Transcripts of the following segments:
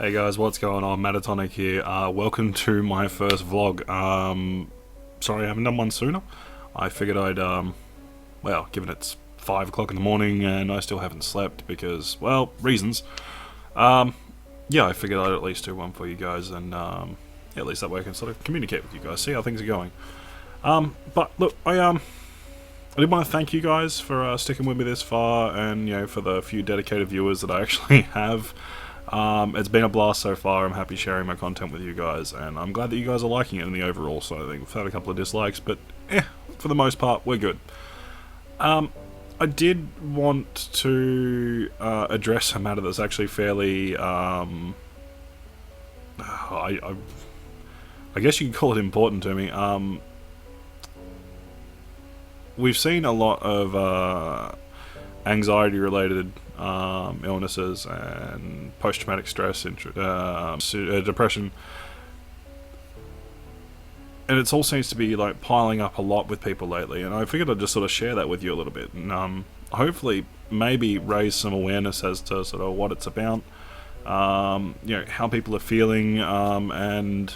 Hey guys, what's going on? Mattatonic here. Welcome to my first vlog. Sorry I haven't done one sooner. I figured I'd, well, given it's 5 o'clock in the morning and I still haven't slept because, well, reasons. Yeah, I figured I'd at least do one for you guys and, yeah, at least that way I can sort of communicate with you guys, see how things are going. But look, I did want to thank you guys for sticking with me this far and, you know, for the few dedicated viewers that I actually have. It's been a blast so far. I'm happy sharing my content with you guys, and I'm glad that you guys are liking it in the overall side of things. We've had a couple of dislikes, but for the most part, we're good. I did want to address a matter that's actually fairly, I guess you could call it important to me. We've seen a lot of anxiety-related illnesses and post-traumatic stress, depression, and it all seems to be like piling up a lot with people lately. And I figured I'd just sort of share that with you a little bit, and hopefully maybe raise some awareness as to sort of what it's about, you know, how people are feeling, and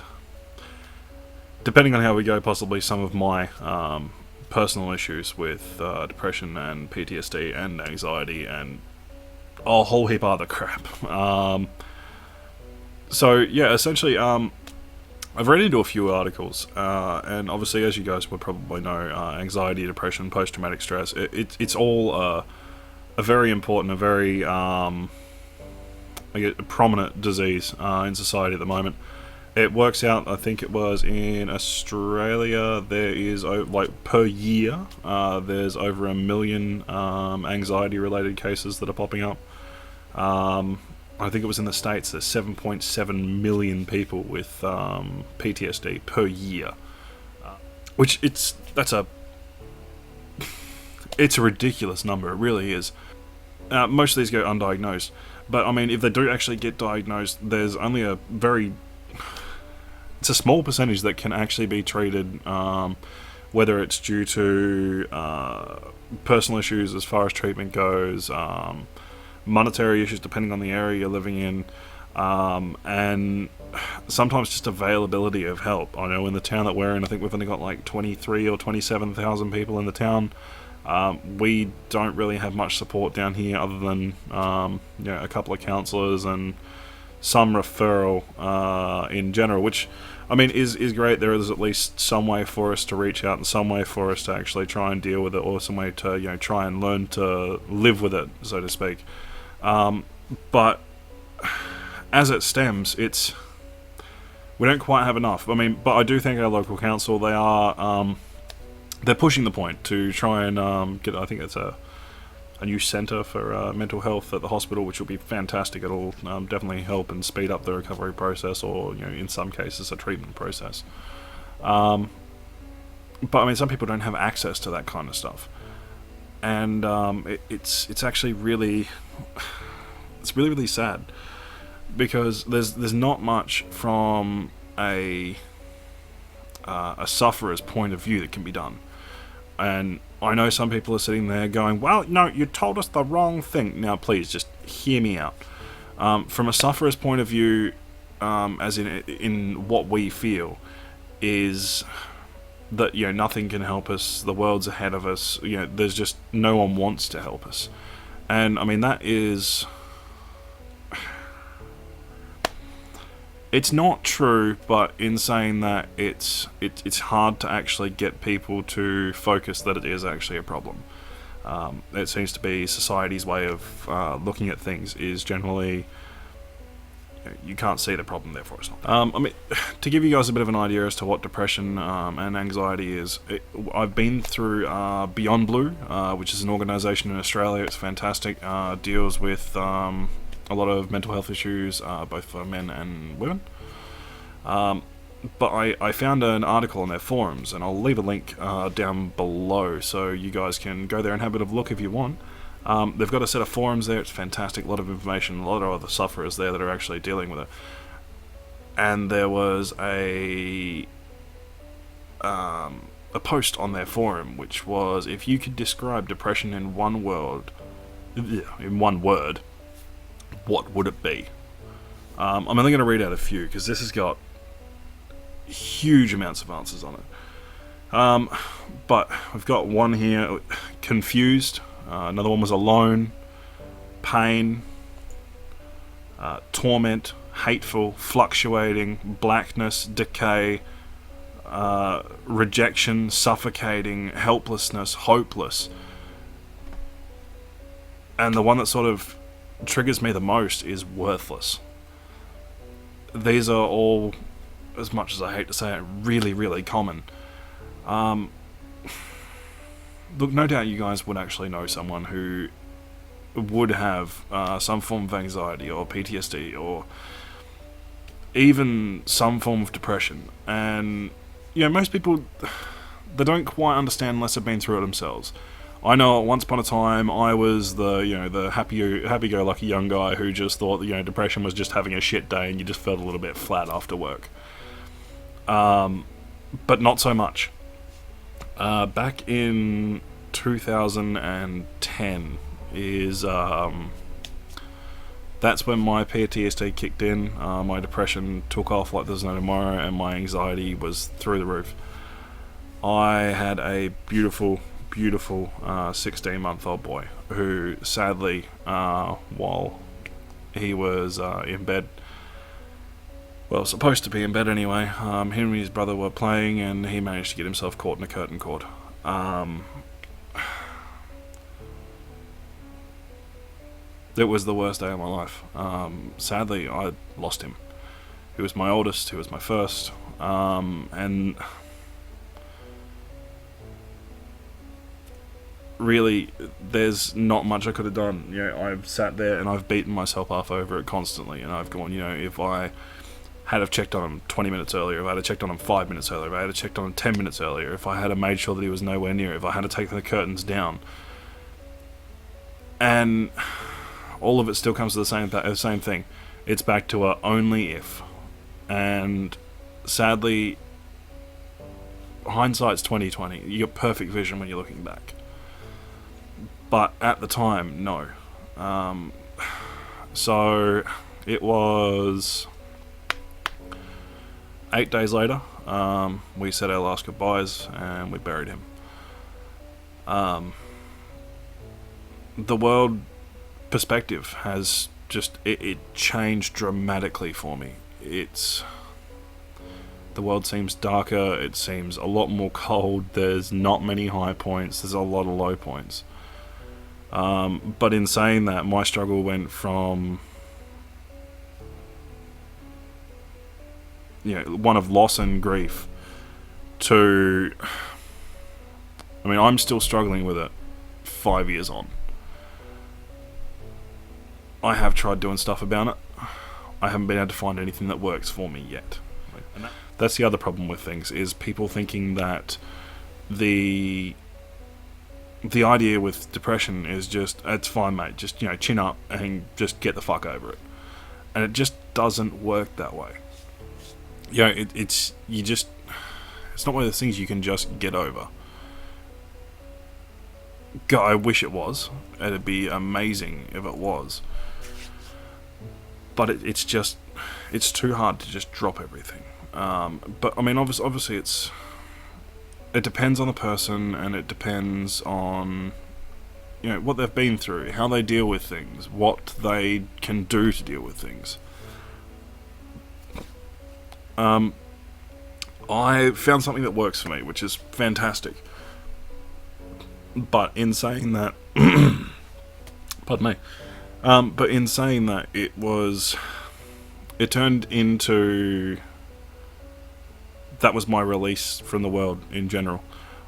depending on how we go, possibly some of my personal issues with depression and PTSD and anxiety and a whole heap of other crap. So yeah, essentially, I've read into a few articles, and obviously, as you guys would probably know, anxiety, depression, post-traumatic stress, it's all a very important, a very I guess, prominent disease in society at the moment. It works out, I think it was in Australia, there is, like, per year, there's over 1 million anxiety-related cases that are popping up. I think it was in the States, there's 7.7 million people with PTSD per year. Which, it's a ridiculous number, it really is. Most of these go undiagnosed, but, I mean, if they do actually get diagnosed, there's only it's a small percentage that can actually be treated, whether it's due to personal issues as far as treatment goes, monetary issues depending on the area you're living in, and sometimes just availability of help. I know in the town that we're in, I think we've only got like 23 or 27,000 people in the town. We don't really have much support down here other than you know, a couple of counsellors and some referral in general, which, I mean, is great. There is at least some way for us to reach out and some way for us to actually try and deal with it, or some way to, you know, try and learn to live with it, so to speak. But as it stems, we don't quite have enough. I mean, but I do think our local council, they're pushing the point to try and get, I think it's a new centre for mental health at the hospital, which will be fantastic. It'll definitely help and speed up the recovery process, or, you know, in some cases, a treatment process. But I mean, some people don't have access to that kind of stuff, and it's actually really, it's really sad, because there's not much from a sufferer's point of view that can be done. And I know some people are sitting there going, well, no, you told us the wrong thing. Now, please, just hear me out. From a sufferer's point of view, as in what we feel, is that, you know, nothing can help us, the world's ahead of us, you know, there's just, no one wants to help us. And, I mean, that is... It's not true, but in saying that, it's hard to actually get people to focus that it is actually a problem. It seems to be society's way of looking at things is generally, you can't see the problem, therefore it's not there. I mean, to give you guys a bit of an idea as to what depression and anxiety is, I've been through Beyond Blue, which is an organisation in Australia. It's fantastic. Deals with a lot of mental health issues, both for men and women. But I found an article on their forums, and I'll leave a link down below so you guys can go there and have a bit of a look if you want. They've got a set of forums there. It's fantastic, a lot of information, a lot of other sufferers there that are actually dealing with it. And there was a post on their forum which was, if you could describe depression in one word, what would it be? I'm only going to read out a few because this has got huge amounts of answers on it. But we've got one here: confused. Another one was alone, pain, torment, hateful, fluctuating, blackness, decay, rejection, suffocating, helplessness, hopeless. And the one that sort of triggers me the most is worthless. These are all, as much as I hate to say it, really, really common. Look, no doubt you guys would actually know someone who would have some form of anxiety or PTSD or even some form of depression. And, most people, they don't quite understand unless they've been through it themselves. I know once upon a time I was the happy-go-lucky young guy who just thought that, depression was just having a shit day and you just felt a little bit flat after work. But not so much. Back in 2010 is that's when my PTSD kicked in. My depression took off like there's no tomorrow, and my anxiety was through the roof. I had a beautiful 16-month-old boy who sadly, while he was in bed, well, supposed to be in bed anyway, him and his brother were playing and he managed to get himself caught in a curtain cord. It was the worst day of my life. Sadly, I lost him. He was my oldest, he was my first, and really, there's not much I could have done. I've sat there and I've beaten myself up over it constantly, and I've gone, if I had have checked on him 20 minutes earlier, if I had have checked on him 5 minutes earlier, if I had have checked on him 10 minutes earlier, if I had have made sure that he was nowhere near, if I had to take the curtains down, and all of it still comes to the same thing. It's back to a only if, and sadly, hindsight's 20/20. You got perfect vision when you're looking back. But at the time, no. So it was 8 days later. We said our last goodbyes and we buried him. The world perspective has just it changed dramatically for me. The world seems darker. It seems a lot more cold. There's not many high points. There's a lot of low points. But in saying that, my struggle went from one of loss and grief to, I'm still struggling with it 5 years on. I have tried doing stuff about it. I haven't been able to find anything that works for me yet. And that's the other problem with things, is people thinking that the idea with depression is just, it's fine, mate, just, chin up and just get the fuck over it. And it just doesn't work that way. It's not one of those things you can just get over. God, I wish it was. It'd be amazing if it was. But it's too hard to just drop everything. But obviously it depends on the person, and it depends on what they've been through, how they deal with things, what they can do to deal with things. I found something that works for me, which is fantastic. But in saying that, pardon me. But in saying that, it turned into, that was my release from the world in general.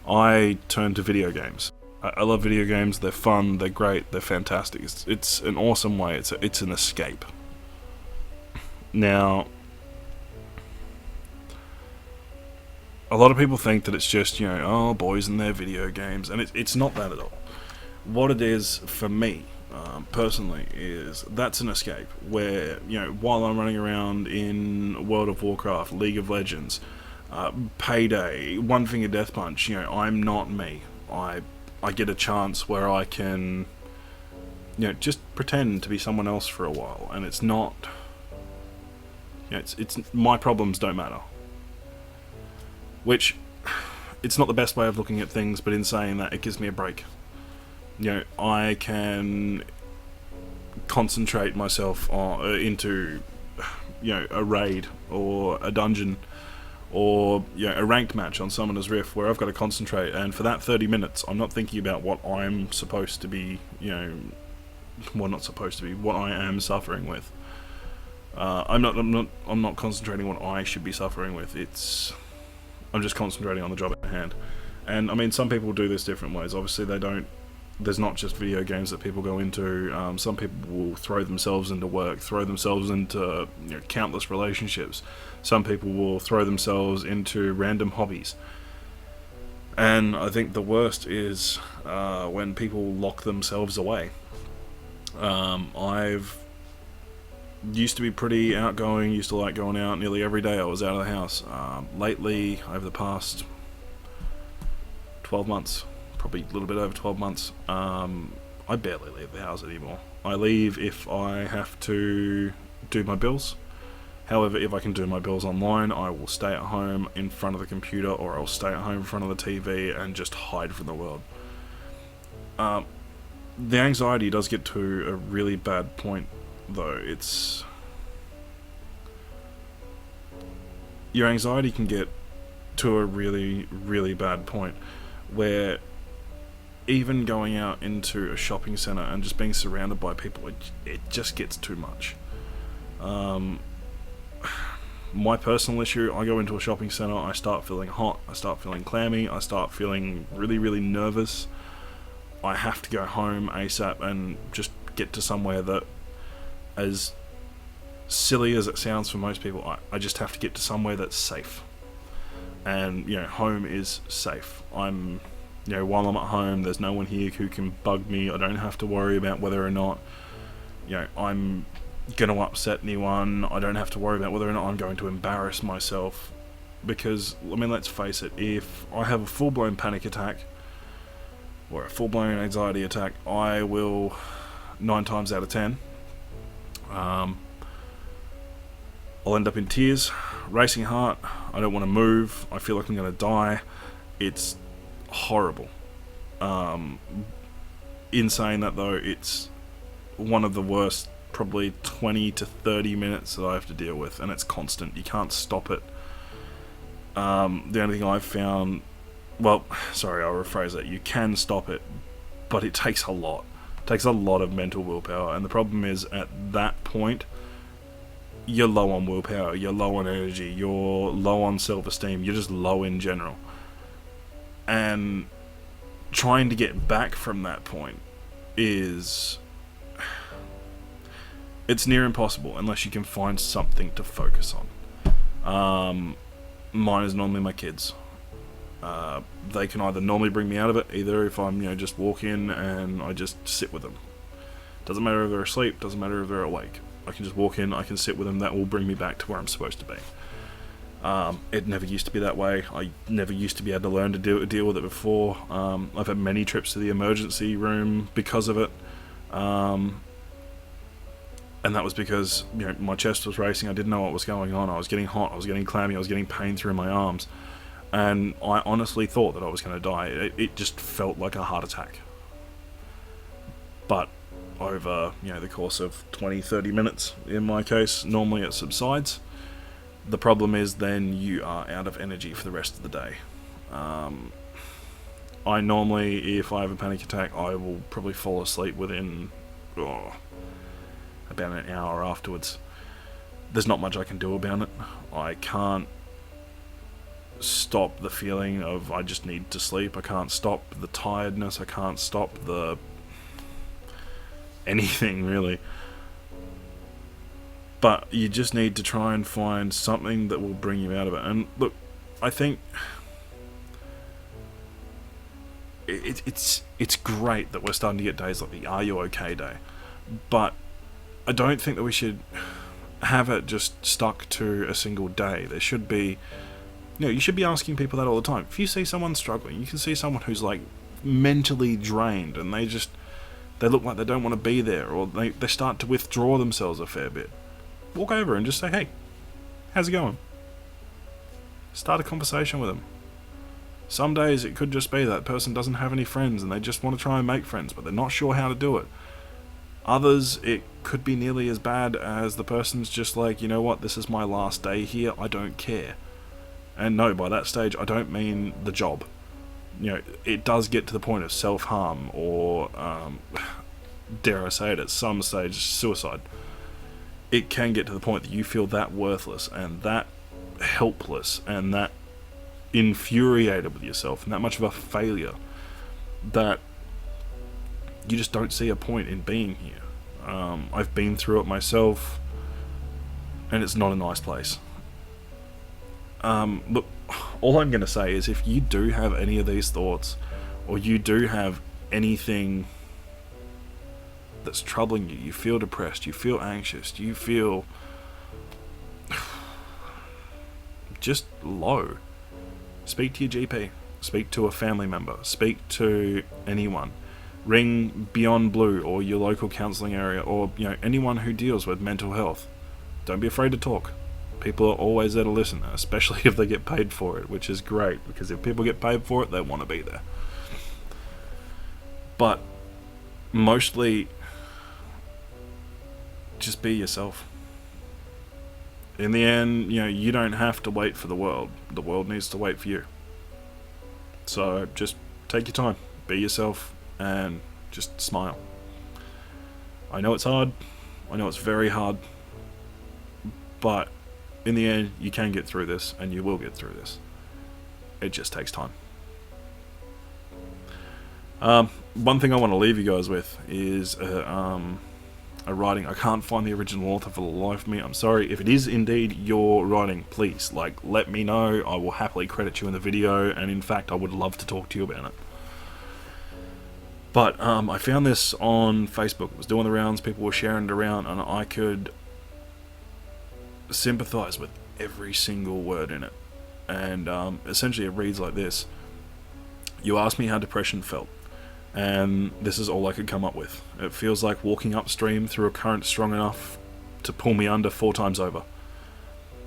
I turned to video games. I love video games. They're fun. They're great. They're fantastic. It's an awesome way. It's an escape. Now, a lot of people think that it's just, boys and their video games, and it's not that at all. What it is for me, personally, is that's an escape where, while I'm running around in World of Warcraft, League of Legends, Payday, One Finger Death Punch, I'm not me. I get a chance where I can, just pretend to be someone else for a while, and it's not It's my problems don't matter. Which, it's not the best way of looking at things, but in saying that, it gives me a break. I can concentrate myself into, a raid or a dungeon or a ranked match on Summoner's Rift where I've got to concentrate, and for that 30 minutes I'm not thinking about what I'm supposed to be, not supposed to be, what I am suffering with. I'm not concentrating what I should be suffering with. I'm just concentrating on the job at hand. And I mean, some people do this different ways. Obviously there's not just video games that people go into. Some people will throw themselves into work, throw themselves into countless relationships. Some people will throw themselves into random hobbies. And I think the worst is when people lock themselves away. I've used to be pretty outgoing, used to like going out nearly every day. I was out of the house. Lately, over the past 12 months, probably a little bit over 12 months, I barely leave the house anymore. I leave if I have to do my bills. However, if I can do my bills online, I will stay at home in front of the computer, or I'll stay at home in front of the TV and just hide from the world. The anxiety does get to a really bad point, though. Your anxiety can get to a really, really bad point where even going out into a shopping centre and just being surrounded by people, it just gets too much. My personal issue, I go into a shopping centre, I start feeling hot, I start feeling clammy, I start feeling really, really nervous. I have to go home ASAP and just get to somewhere that, as silly as it sounds for most people, I just have to get to somewhere that's safe. And, home is safe. While I'm at home, there's no one here who can bug me. I don't have to worry about whether or not, I'm going to upset anyone. I don't have to worry about whether or not I'm going to embarrass myself. Because, let's face it, if I have a full-blown panic attack or a full-blown anxiety attack, I will, 9 times out of 10, I'll end up in tears, racing heart. I don't want to move. I feel like I'm going to die. It's horrible. In saying that, though, it's one of the worst, probably 20 to 30 minutes that I have to deal with, and it's constant. You can't stop it. The only thing I've found, I'll rephrase that. You can stop it, but it takes a lot. It takes a lot of mental willpower, and the problem is, at that point, you're low on willpower, you're low on energy, you're low on self-esteem, you're just low in general. And trying to get back from that point it's near impossible unless you can find something to focus on. Mine is normally my kids. They can either normally bring me out of it, either if I'm just walk in and I just sit with them. Doesn't matter if they're asleep, doesn't matter if they're awake. I can just walk in, I can sit with them, that will bring me back to where I'm supposed to be. It never used to be that way. I never used to be able to learn to deal with it before. I've had many trips to the emergency room because of it. And that was because my chest was racing, I didn't know what was going on, I was getting hot, I was getting clammy, I was getting pain through my arms. And I honestly thought that I was going to die. It just felt like a heart attack. But over the course of 20-30 minutes in my case, normally it subsides. The problem is then you are out of energy for the rest of the day. I normally, if I have a panic attack, I will probably fall asleep within about an hour afterwards. There's not much I can do about it. I can't stop the feeling of I just need to sleep. I can't stop the tiredness. I can't stop the anything really. But you just need to try and find something that will bring you out of it. And look, I think it's great that we're starting to get days like the Are You OK Day. But I don't think that we should have it just stuck to a single day. There should be, you should be asking people that all the time. If you see someone struggling, you can see someone who's like mentally drained and they look like they don't want to be there, or they start to withdraw themselves a fair bit. Walk over and just say, hey, how's it going? Start a conversation with them. Some days it could just be that person doesn't have any friends and they just want to try and make friends, but they're not sure how to do it. Others, it could be nearly as bad as the person's just like, you know what, this is my last day here, I don't care. And no, by that stage, I don't mean the job. You know, it does get to the point of self-harm or, dare I say it, at some stage, suicide. It can get to the point that you feel that worthless and that helpless and that infuriated with yourself and that much of a failure that you just don't see a point in being here. I've been through it myself, and it's not a nice place. Look, all I'm going to say is if you do have any of these thoughts, or you do have anything that's troubling you, you feel depressed, you feel anxious, you feel just low, speak to your GP, speak to a family member, speak to anyone. Ring Beyond Blue or your local counselling area, or anyone who deals with mental health. Don't be afraid to talk. People are always there to listen, especially if they get paid for it, which is great, because if people get paid for it, they want to be there. But mostly, just be yourself. In the end, you don't have to wait for the world. The world needs to wait for you. So just take your time, be yourself, and just smile. I know it's hard. I know it's very hard. But in the end, you can get through this, and you will get through this. It just takes time. One thing I want to leave you guys with is a writing. I can't find the original author for the life of me. I'm sorry. If it is indeed your writing, please, let me know. I will happily credit you in the video, and in fact, I would love to talk to you about it. But I found this on Facebook. It was doing the rounds, people were sharing it around, and I could sympathise with every single word in it. And essentially it reads like this. You asked me how depression felt, and this is all I could come up with. It feels like walking upstream through a current strong enough to pull me under 4 times over.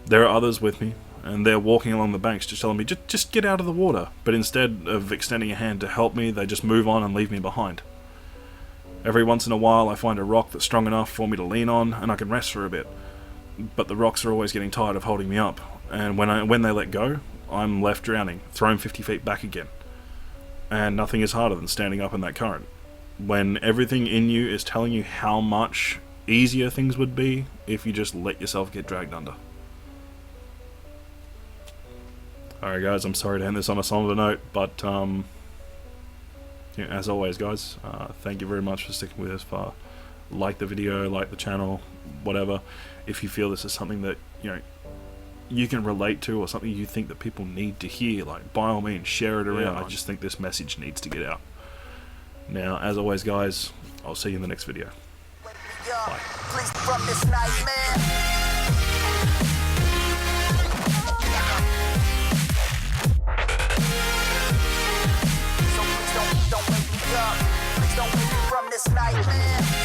There are others with me, and they're walking along the banks just telling me, just get out of the water. But instead of extending a hand to help me, they just move on and leave me behind. Every once in a while I find a rock that's strong enough for me to lean on, and I can rest for a bit. But the rocks are always getting tired of holding me up, and when they let go, I'm left drowning, thrown 50 feet back again. And nothing is harder than standing up in that current, when everything in you is telling you how much easier things would be if you just let yourself get dragged under. Alright guys, I'm sorry to end this on a somber note, but as always guys, thank you very much for sticking with us far. Like the video, like the channel, whatever. If you feel this is something that you can relate to, or something you think that people need to hear, by all means share it around. I just think this message needs to get out. Now, as always guys, I'll see you in the next video. Bye. Don't wake me up. Please don't wake me from this nightmare.